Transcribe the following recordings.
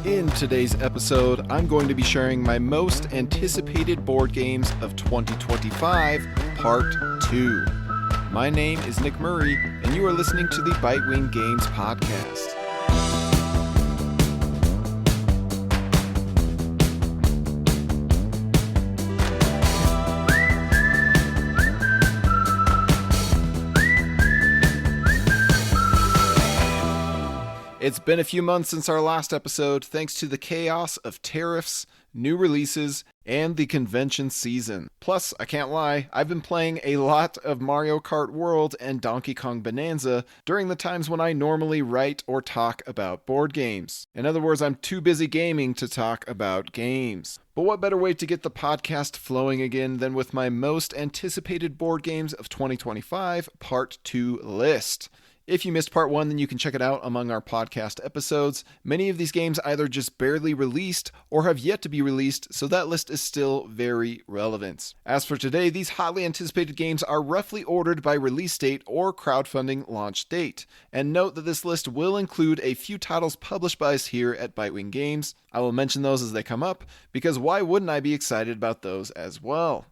In today's episode, I'm going to be sharing my most anticipated board games of 2025, Part 2. My name is Nick Murray, and you are listening to the Bitewing Games podcast. It's been a few months since our last episode, thanks to the chaos of tariffs, new releases, and the convention season. Plus, I can't lie, I've been playing a lot of Mario Kart World and Donkey Kong Bonanza during the times when I normally write or talk about board games. In other words, I'm too busy gaming to talk about games. But what better way to get the podcast flowing again than with my most anticipated board games of 2025 Part 2 list. If you missed part 1, then you can check it out among our podcast episodes. Many of these games either just barely released or have yet to be released, so that list is still very relevant. As for today, these hotly anticipated games are roughly ordered by release date or crowdfunding launch date. And note that this list will include a few titles published by us here at Bitewing Games. I will mention those as they come up, because why wouldn't I be excited about those as well?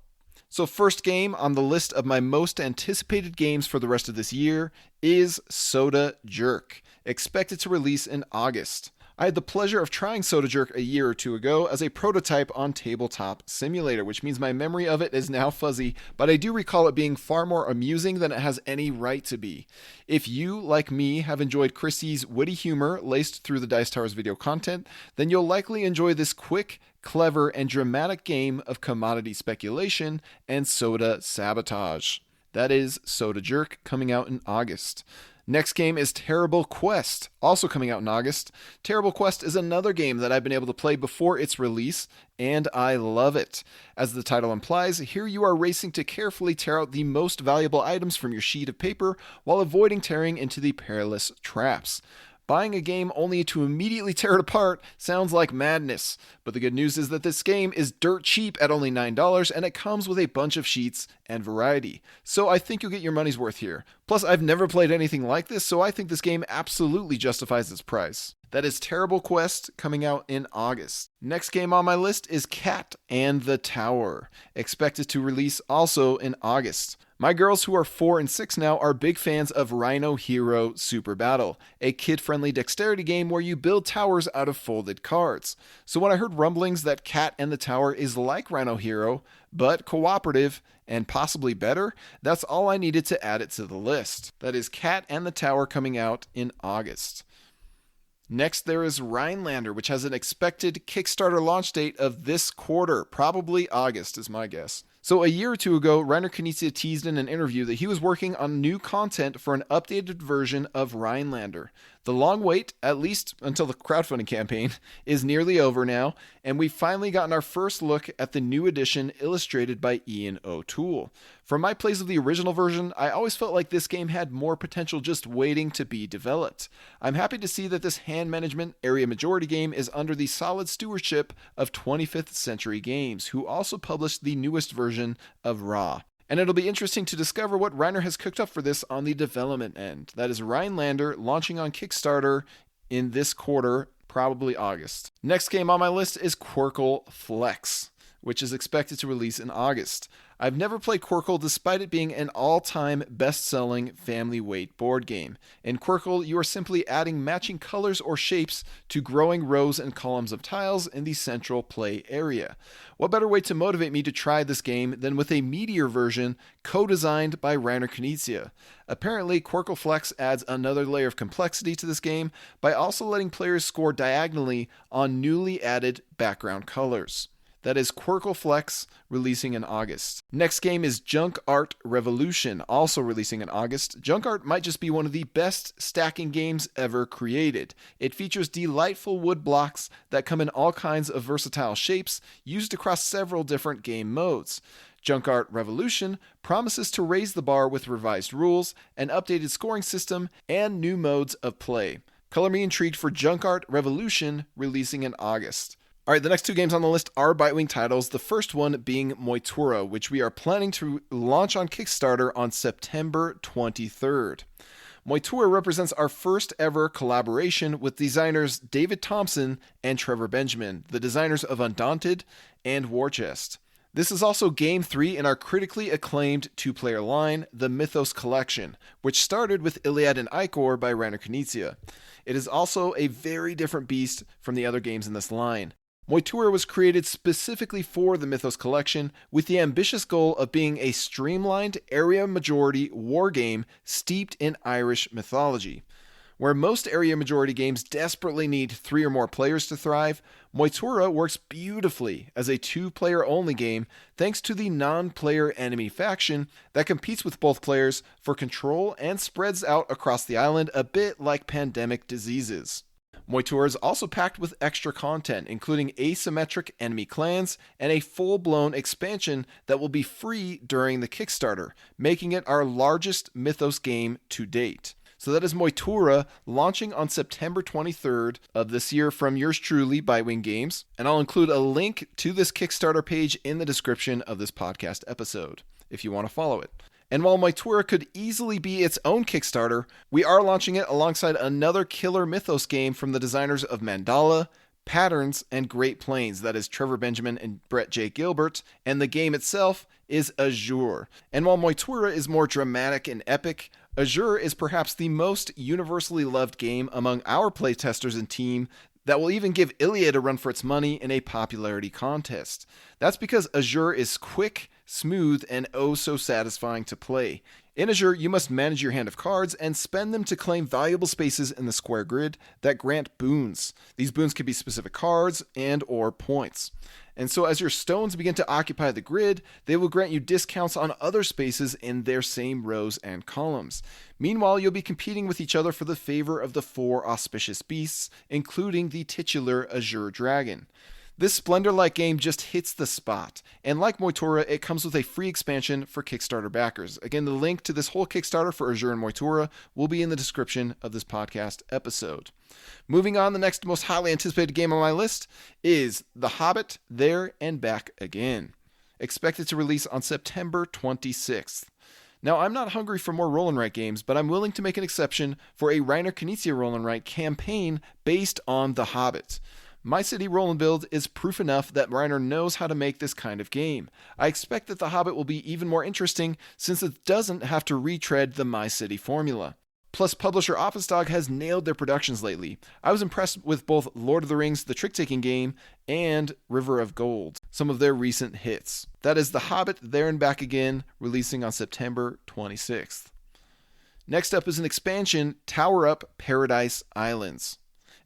So first game on the list of my most anticipated games for the rest of this year is Soda Jerk, expected to release in August. I had the pleasure of trying Soda Jerk a year or two ago as a prototype on Tabletop Simulator, which means my memory of it is now fuzzy, but I do recall it being far more amusing than it has any right to be. If you, like me, have enjoyed Chrissy's witty humor laced through the Dice Tower's video content, then you'll likely enjoy this quick, clever, and dramatic game of commodity speculation and soda sabotage. That is Soda Jerk, coming out in August. Next game is Terrible Quest, also coming out in August. Terrible Quest is another game that I've been able to play before its release, and I love it. As the title implies, here you are racing to carefully tear out the most valuable items from your sheet of paper while avoiding tearing into the perilous traps. Buying a game only to immediately tear it apart sounds like madness, but the good news is that this game is dirt cheap at only $9 and it comes with a bunch of sheets and variety. So I think you'll get your money's worth here. Plus, I've never played anything like this, so I think this game absolutely justifies its price. That is Terrible Quest, coming out in August. Next game on my list is Cat and the Tower, expected to release also in August. My girls, who are 4 and 6 now, are big fans of Rhino Hero Super Battle, a kid-friendly dexterity game where you build towers out of folded cards. So when I heard rumblings that Cat and the Tower is like Rhino Hero, but cooperative and possibly better, that's all I needed to add it to the list. That is Cat and the Tower, coming out in August. Next, there is Rhinelander, which has an expected Kickstarter launch date of this quarter, probably August is my guess. So a year or two ago, Reiner Knizia teased in an interview that he was working on new content for an updated version of Rhinelander. The long wait, at least until the crowdfunding campaign, is nearly over now, and we've finally gotten our first look at the new edition illustrated by Ian O'Toole. From my plays of the original version, I always felt like this game had more potential just waiting to be developed. I'm happy to see that this hand management area majority game is under the solid stewardship of 25th Century Games, who also published the newest version of Ra. And it'll be interesting to discover what Reiner has cooked up for this on the development end. That is Rhinelander, launching on Kickstarter in this quarter, probably August. Next game on my list is Quirkle Flex, which is expected to release in August. I've never played Quirkle despite it being an all-time best-selling family weight board game. In Quirkle, you are simply adding matching colors or shapes to growing rows and columns of tiles in the central play area. What better way to motivate me to try this game than with a meatier version co-designed by Reiner Knizia? Apparently, Quirkle Flex adds another layer of complexity to this game by also letting players score diagonally on newly added background colors. That is Quirkle Flex, releasing in August. Next game is Junk Art Revolution, also releasing in August. Junk Art might just be one of the best stacking games ever created. It features delightful wood blocks that come in all kinds of versatile shapes, used across several different game modes. Junk Art Revolution promises to raise the bar with revised rules, an updated scoring system, and new modes of play. Color me intrigued for Junk Art Revolution, releasing in August. All right, the next two games on the list are Bitewing titles, the first one being Moitura, which we are planning to launch on Kickstarter on September 23rd. Moitura represents our first ever collaboration with designers David Thompson and Trevor Benjamin, the designers of Undaunted and War Chest. This is also Game 3 in our critically acclaimed two-player line, the Mythos Collection, which started with Iliad and Icor by Reiner Knizia. It is also a very different beast from the other games in this line. Moitura was created specifically for the Mythos Collection with the ambitious goal of being a streamlined area majority war game steeped in Irish mythology. Where most area majority games desperately need 3 or more players to thrive, Moitura works beautifully as a 2-player only game thanks to the non-player enemy faction that competes with both players for control and spreads out across the island a bit like pandemic diseases. Moitura is also packed with extra content, including asymmetric enemy clans and a full-blown expansion that will be free during the Kickstarter, making it our largest Mythos game to date. So that is Moitura, launching on September 23rd of this year from yours truly, Bitewing Games, and I'll include a link to this Kickstarter page in the description of this podcast episode, if you want to follow it. And while Moitura could easily be its own Kickstarter, we are launching it alongside another killer Mythos game from the designers of Mandala, Patterns, and Great Plains, that is Trevor Benjamin and Brett J. Gilbert, and the game itself is Azure. And while Moitura is more dramatic and epic, Azure is perhaps the most universally loved game among our playtesters and team that will even give Iliad a run for its money in a popularity contest. That's because Azure is quick, smooth, and oh so satisfying to play. In Azure, you must manage your hand of cards and spend them to claim valuable spaces in the square grid that grant boons. These boons can be specific cards and or points. And so as your stones begin to occupy the grid, they will grant you discounts on other spaces in their same rows and columns. Meanwhile, you'll be competing with each other for the favor of the 4 auspicious beasts, including the titular Azure Dragon. This Splendor-like game just hits the spot, and like Moitura, it comes with a free expansion for Kickstarter backers. Again, the link to this whole Kickstarter for Azure and Moitura will be in the description of this podcast episode. Moving on, the next most highly anticipated game on my list is The Hobbit: There and Back Again, expected to release on September 26th. Now, I'm not hungry for more roll and write games, but I'm willing to make an exception for a Reiner Knizia roll and write campaign based on The Hobbit. My City Roll and Build is proof enough that Reiner knows how to make this kind of game. I expect that The Hobbit will be even more interesting since it doesn't have to retread the My City formula. Plus, publisher Office Dog has nailed their productions lately. I was impressed with both Lord of the Rings, the trick-taking game, and River of Gold, some of their recent hits. That is The Hobbit: There and Back Again, releasing on September 26th. Next up is an expansion, Tower Up: Paradise Islands,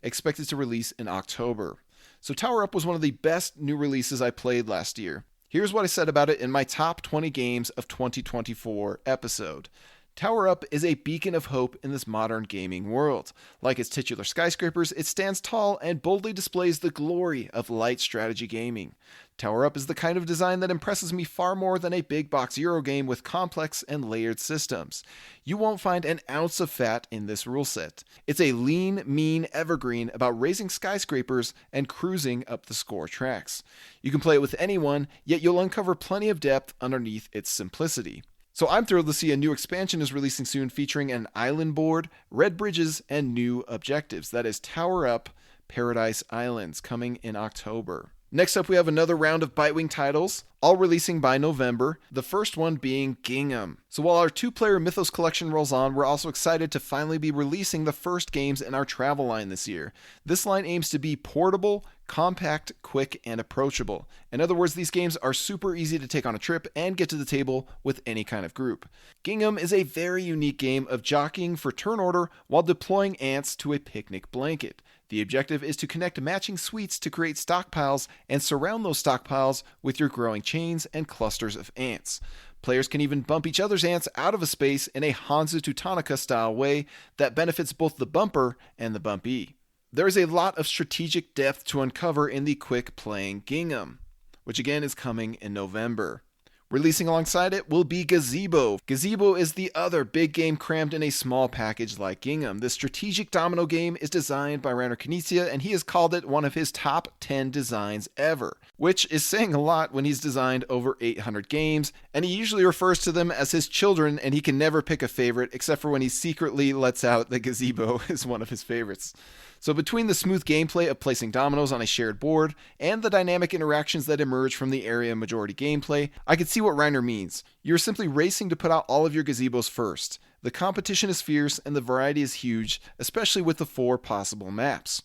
expected to release in October. So Tower Up was one of the best new releases I played last year. Here's what I said about it in my top 20 games of 2024 episode. Tower Up is a beacon of hope in this modern gaming world. Like its titular skyscrapers, it stands tall and boldly displays the glory of light strategy gaming. Tower Up is the kind of design that impresses me far more than a big box Euro game with complex and layered systems. You won't find an ounce of fat in this rule set. It's a lean, mean evergreen about raising skyscrapers and cruising up the score tracks. You can play it with anyone, yet you'll uncover plenty of depth underneath its simplicity. So I'm thrilled to see a new expansion is releasing soon featuring an island board, red bridges, and new objectives. That is Tower Up: Paradise Islands, coming in October. Next up, we have another round of Bitewing titles, all releasing by November, the first one being Gingham. So while our 2-player Mythos collection rolls on, we're also excited to finally be releasing the first games in our travel line this year. This line aims to be portable, compact, quick, and approachable. In other words, these games are super easy to take on a trip and get to the table with any kind of group. Gingham is a very unique game of jockeying for turn order while deploying ants to a picnic blanket. The objective is to connect matching suites to create stockpiles and surround those stockpiles with your growing chains and clusters of ants. Players can even bump each other's ants out of a space in a Hanzu Teutonica style way that benefits both the bumper and the bumpee. There is a lot of strategic depth to uncover in the quick playing Gingham, which again is coming in November. Releasing alongside it will be Gazebo. Gazebo is the other big game crammed in a small package like Gingham. This strategic domino game is designed by Rainer Knizia, and he has called it one of his top 10 designs ever, which is saying a lot when he's designed over 800 games, and he usually refers to them as his children, and he can never pick a favorite except for when he secretly lets out that Gazebo is one of his favorites. So between the smooth gameplay of placing dominoes on a shared board and the dynamic interactions that emerge from the area majority gameplay, I can see what Reiner means. You're simply racing to put out all of your gazebos first. The competition is fierce and the variety is huge, especially with the 4 possible maps.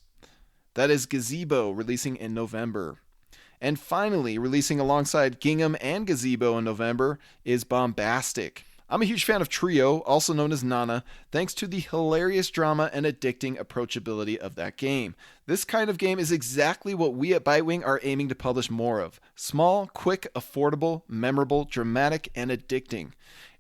That is Gazebo, releasing in November. And finally, releasing alongside Gingham and Gazebo in November is Bombastic. I'm a huge fan of Trio, also known as Nana, thanks to the hilarious drama and addicting approachability of that game. This kind of game is exactly what we at Bitewing are aiming to publish more of. Small, quick, affordable, memorable, dramatic, and addicting.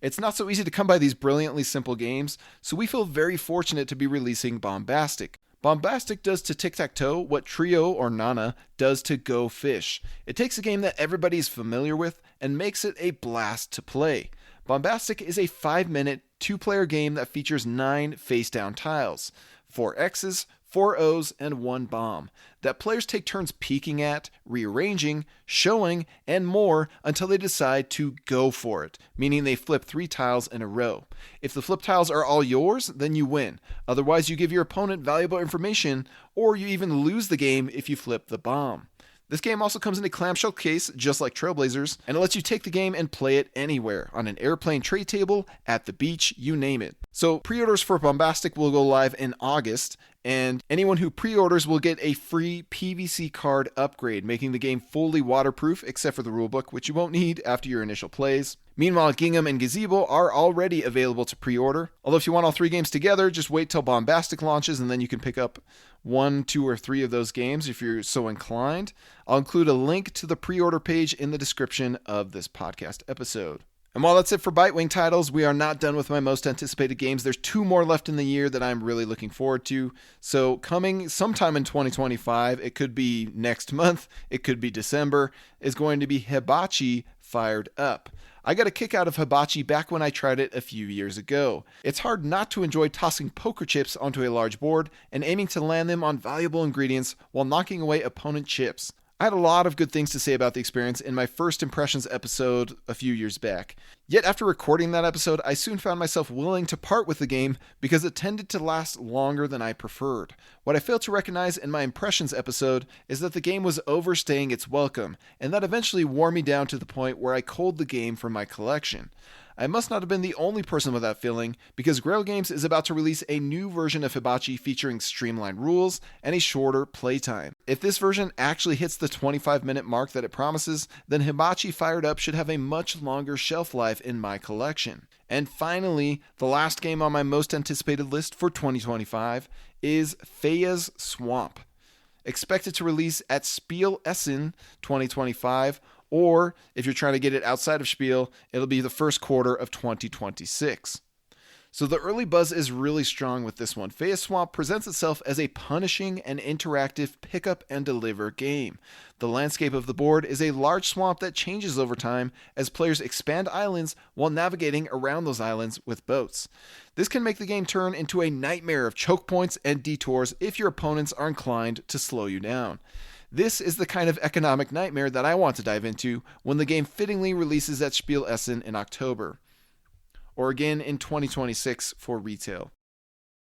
It's not so easy to come by these brilliantly simple games, so we feel very fortunate to be releasing Bombastic. Bombastic does to tic-tac-toe what Trio or Nana does to Go Fish. It takes a game that everybody is familiar with and makes it a blast to play. Bombastic is a 5-minute, 2-player game that features 9 face-down tiles, 4 X's, 4 O's, and 1 bomb, that players take turns peeking at, rearranging, showing, and more until they decide to go for it, meaning they flip 3 tiles in a row. If the flip tiles are all yours, then you win. Otherwise, you give your opponent valuable information, or you even lose the game if you flip the bomb. This game also comes in a clamshell case, just like Trailblazers, and it lets you take the game and play it anywhere, on an airplane tray table, at the beach, you name it. So pre-orders for Bombastic will go live in August, and anyone who pre-orders will get a free PVC card upgrade, making the game fully waterproof, except for the rulebook, which you won't need after your initial plays. Meanwhile, Gingham and Gazebo are already available to pre-order. Although if you want all 3 games together, just wait till Bombastic launches and then you can pick up 1, 2, or 3 of those games if you're so inclined. I'll include a link to the pre-order page in the description of this podcast episode. And while that's it for Bitewing titles, we are not done with my most anticipated games. There's 2 more left in the year that I'm really looking forward to. So coming sometime in 2025, it could be next month, it could be December, is going to be Hibachi Fired Up. I got a kick out of Hibachi back when I tried it a few years ago. It's hard not to enjoy tossing poker chips onto a large board and aiming to land them on valuable ingredients while knocking away opponent chips. I had a lot of good things to say about the experience in my first impressions episode a few years back. Yet after recording that episode, I soon found myself willing to part with the game because it tended to last longer than I preferred. What I failed to recognize in my impressions episode is that the game was overstaying its welcome, and that eventually wore me down to the point where I culled the game from my collection. I must not have been the only person with that feeling, because Grail Games is about to release a new version of Hibachi featuring streamlined rules and a shorter playtime. If this version actually hits the 25-minute mark that it promises, then Hibachi Fired Up should have a much longer shelf life in my collection. And finally, the last game on my most anticipated list for 2025 is Feya's Swamp. Expected to release at Spiel Essen 2025, or if you're trying to get it outside of Spiel, it'll be the first quarter of 2026. So the early buzz is really strong with this one. Feya's Swamp presents itself as a punishing and interactive pick up and deliver game. The landscape of the board is a large swamp that changes over time as players expand islands while navigating around those islands with boats. This can make the game turn into a nightmare of choke points and detours if your opponents are inclined to slow you down. This is the kind of economic nightmare that I want to dive into when the game fittingly releases at Spiel Essen in October, or again in 2026 for retail.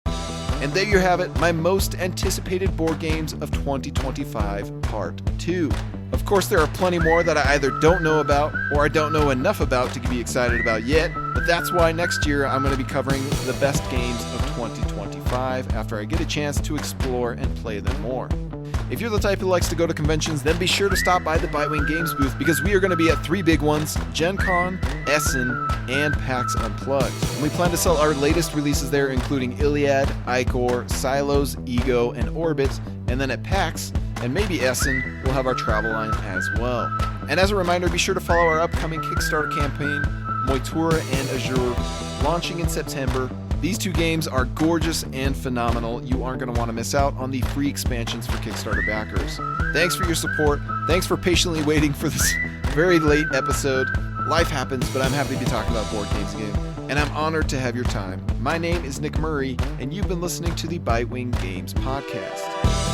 And there you have it, my most anticipated board games of 2025 Part 2. Of course, there are plenty more that I either don't know about or I don't know enough about to be excited about yet, but that's why next year I'm going to be covering the best games of 2025 after I get a chance to explore and play them more. If you're the type who likes to go to conventions, then be sure to stop by the Bitewing Games booth because we are going to be at 3 big ones, Gen Con, Essen, and PAX Unplugged. And we plan to sell our latest releases there, including Iliad, Icor, Silos, Ego, and Orbit. And then at PAX, and maybe Essen, we'll have our travel line as well. And as a reminder, be sure to follow our upcoming Kickstarter campaign, Moitura and Azure, launching in September. These 2 games are gorgeous and phenomenal. You aren't going to want to miss out on the free expansions for Kickstarter backers. Thanks for your support. Thanks for patiently waiting for this very late episode. Life happens, but I'm happy to be talking about board games again, and I'm honored to have your time. My name is Nick Murray, and you've been listening to the Bitewing Games podcast.